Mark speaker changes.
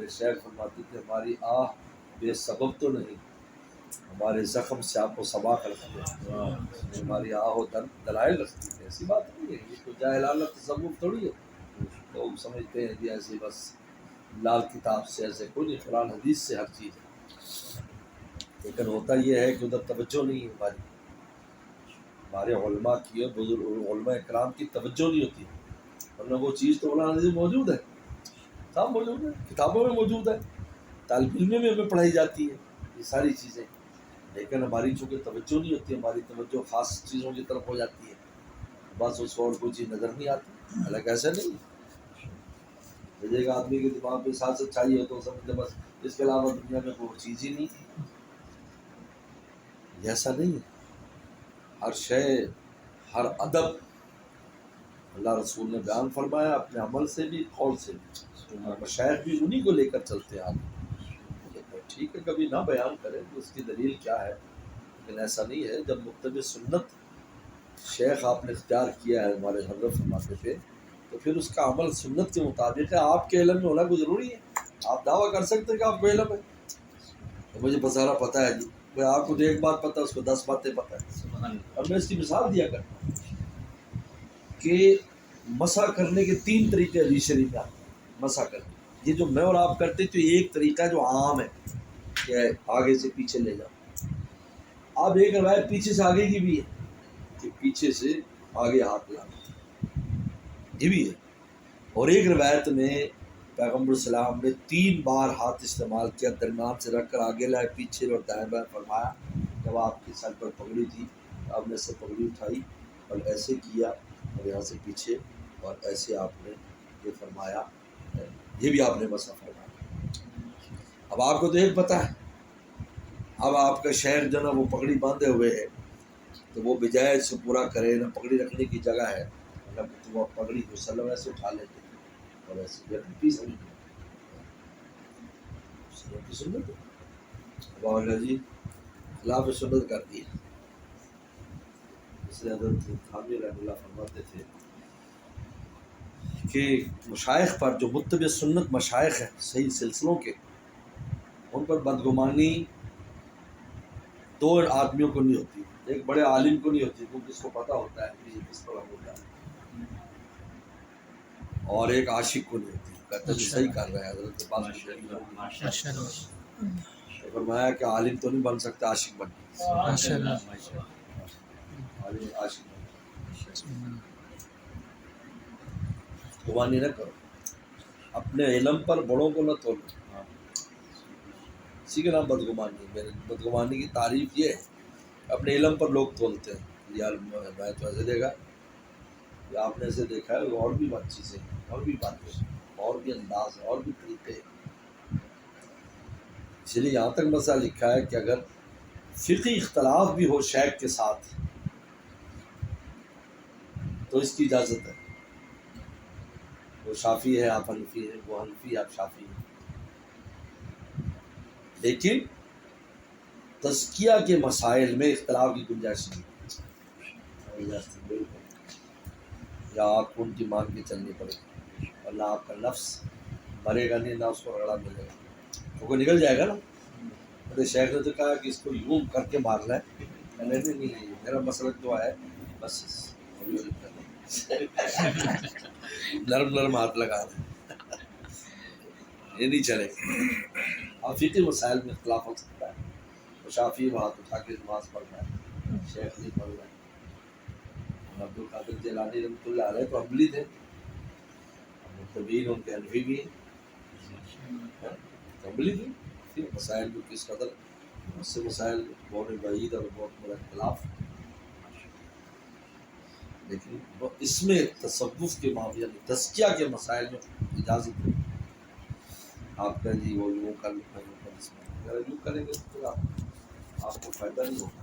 Speaker 1: میرے شیخ فرماتے تھے ہماری آہ بے سبب تو نہیں، ہمارے زخم سے آپ کو سباق رکھتے ہیں، ہماری آہ و دلائل رکھتی ہے۔ ایسی بات نہیں ہے، یہ تو جاہلانہ تصوف تھوڑی ہے۔ لوگ سمجھتے ہیں کہ ایسے بس لال کتاب سے ایسے کوئی نہیں، قرآن حدیث سے ہر چیز ہے، لیکن ہوتا یہ ہے کہ ادھر توجہ نہیں ہے ہمارے علماء کی اور بزرگ علماء اکرام کی توجہ نہیں ہوتی، ورنہ وہ چیز تو قرآن حدیث میں موجود ہے، سب موجود ہے، کتابوں میں موجود ہے، طالب علم میں ہمیں پڑھائی جاتی ہے یہ ساری چیزیں، لیکن ہماری چونکہ توجہ نہیں ہوتی، ہماری توجہ خاص چیزوں کی طرف ہو جاتی ہے، بس اس کو اور کوئی چیز نظر نہیں آتی، حالانکہ ایسا نہیں ہے۔ ایک آدمی کے دماغ پہ ساتھ سچائی ہے تو سمجھتے بس اس کے علاوہ دنیا میں کوئی چیز ہی نہیں، ایسا نہیں ہے۔ ہر شے، ہر ادب اللہ رسول نے بیان فرمایا، اپنے عمل سے بھی قول سے بھی، اور مشائخ بھی انہی کو لے کر چلتے ہیں آگے۔ ٹھیک ہے کبھی نہ بیان کریں تو اس کی دلیل کیا ہے، لیکن ایسا نہیں ہے۔ جب متبع سنت شیخ آپ نے اختیار کیا ہے ہمارے حضرت فرماتے تھے، تو پھر اس کا عمل سنت کے مطابق ہے۔ آپ کے علم میں ہونا کوئی ضروری ہے؟ آپ دعویٰ کر سکتے ہیں کہ آپ کو علم ہے، تو مجھے بسارا پتہ ہے جی، بھائی آپ کو تو ایک بات پتہ ہے، اس کو 10 باتیں پتہ ہے۔ اب میں اس کی مثال دیا کرتا ہوں کہ مسح کرنے کے 3 طریقے حدیث شریف میں آتے ہیں۔ مسح کرنے یہ جو میں اور آپ کرتے تو ایک طریقہ جو عام ہے کہ آگے سے پیچھے لے جاؤ، اب ایک روایت پیچھے سے آگے کی بھی ہے کہ پیچھے سے آگے ہاتھ لانا، یہ بھی ہے، اور ایک روایت میں پیغمبر السلام نے 3 بار ہاتھ استعمال کیا، درمیان سے رکھ کر آگے لائے، پیچھے اور دائیں بائیں فرمایا۔ جب آپ کی سر پر پگڑی تھی آپ نے سے پگڑی اٹھائی اور ایسے کیا، اور یہاں سے پیچھے، اور ایسے آپ نے یہ فرمایا، یہ بھی آپ نے مسح فرمایا۔ اب آپ کو تو ایک پتہ ہے، اب آپ کا شیخ جو نا وہ پگڑی باندھے ہوئے ہے، تو وہ بجائے سے پورا کرے، نہ پگڑی رکھنے کی جگہ ہے، نہ تو وہ پگڑی کو سلم ایسے اٹھا لیتے اور ایسے پیس نہیں کی سنت ہے جی، خلاف سنت کر دی۔ اس لیے حضرت تھانوی رحمۃ اللہ فرماتے تھے کہ مشائخ پر جو متبع سنت مشائخ ہیں صحیح سلسلوں کے، ان پر بدگمانی 2 آدمیوں کو نہیں ہوتی، ایک بڑے عالم کو نہیں ہوتی کیونکہ اس کو پتہ ہوتا ہے کہ یہ کس طرح ہوتا ہے، اور ایک عاشق کو نہیں ہوتی، کہتا ہے صحیح کر رہا ہے۔ حضرت پاک نے فرمایا کہ عالم تو نہیں بن سکتا، عاشق بن عاشق گمانی نہ کرو، اپنے علم پر بڑوں کو نہ تولو، اسی کا نام بدگمانی ہے۔ بدگمانی کی تعریف یہ ہے، اپنے علم پر لوگ تولتے ہیں، یار میں تو ایسے دیکھا، یا آپ نے ایسے دیکھا ہے، اور بھی بات چیزیں، اور بھی باتیں، اور بھی انداز، اور بھی طریقے۔ اس لیے یہاں تک مسئلہ لکھا ہے کہ اگر فقہی اختلاف بھی ہو شیخ کے ساتھ تو اس کی اجازت ہے۔ وہ شافعی ہے آپ حنفی ہیں، وہ حنفی آپ شافعی ہیں، لیکن تزکیہ کے مسائل میں اختلاف کی گنجائش نہیں، یا آپ کو ان کی مان کے چلنی پڑے گی، ورنہ آپ کا نفس مرے گا نہیں، نہ اس کو رگڑا ملے گا، تو وہ نکل جائے گا نا۔ میرے شیخ نے تو کہا کہ اس کو یوں کر کے مارنا ہے، نہیں، میرا مسلک تو ہے بس نرم نرم ہاتھ لگا رہے، یہ نہیں چلے گا۔ آپ فقہی مسائل میں اختلاف ہو سکتا ہے، تو شافعی ہاتھ اٹھا کے نماز پڑھ رہا ہے، شیخ نہیں پڑھ رہا ہے۔ عبد القادر جیلانی رحمۃ اللہ علیہ تو حنبلی تھے، متبعین ان کے حنفی بھی ہیں، حنبلی تھے، پھر مسائل میں کس قدر اس سے مسائل بہت بعید اور بہت بڑا اختلاف، لیکن اس میں تصوف کے معاملے میں تزکیہ کے مسائل میں اجازت ہے۔ آپ کا جی وہ یوں کر لیں، اگر یوں کریں گے تو پھر آپ کو فائدہ نہیں ہوگا۔